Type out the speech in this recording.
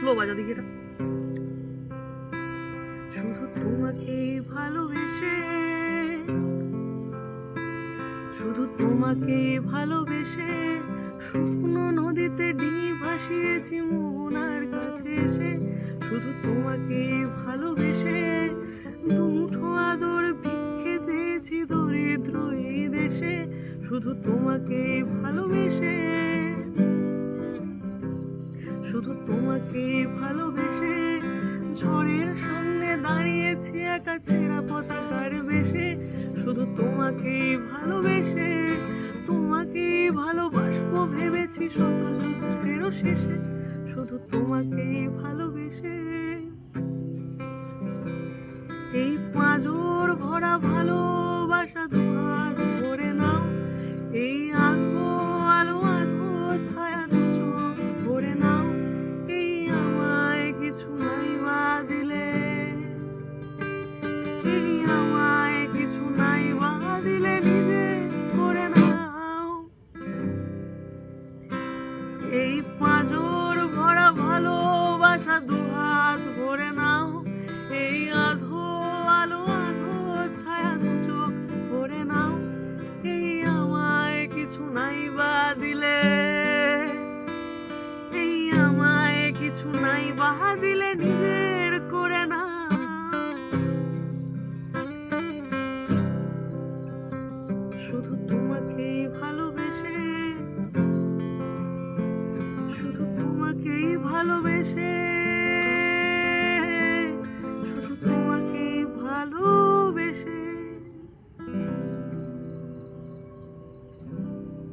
Slow বাজা দেখি এটা। শুধু তোমাকেই ভালোবেসে, শুধু তোমাকেই ভালোবেসে শুকনো নদীতে ডিঙি ভাসিয়েছি মোহনার কাছে এসে। শুধু তোমাকেই ভালোবেসে দুমুঠো আদর ভিক্ষে চেয়েছি দরিদ্র এই দেশে। শুধু তোমাকেই ভালোবেসে, শুধু তোমাকেই ভালোবেসে ঝড়ের সামনে দাঁড়িয়েছি একা ছেঁড়া পতাকার বেশে। শুধু তোমাকেই ভালোবেসে, তোমাকেই ভালোবাসবো ভেবেছি শত যুদ্ধেরও শেষে। শুধু তোমাকেই ভালোবেসে এই পাঁজর ভরা ভালোবাসা দুহাত ধরে নাও। এই আলো আলো আলো ছায়া দু চোখ ভরে নাও। এই আমায় কিছু নাই বা দিলে, এই আমায় কিছু নাই বা দিলে নিজে করে নাও। এই পাঁজর ভরা ভালোবাসা দুহাত ভরে নাও। এই আধো আলো আধো ছায়া দু চোখ ভরে নাও। এই আমায় কিছু নাই বা দিলে, এই আমায় কিছু নাই বা দিলে নিজের করে না। শুধু তোমাকেই ভালোবেসে, শুধু তোমাকেই ভালোবেসে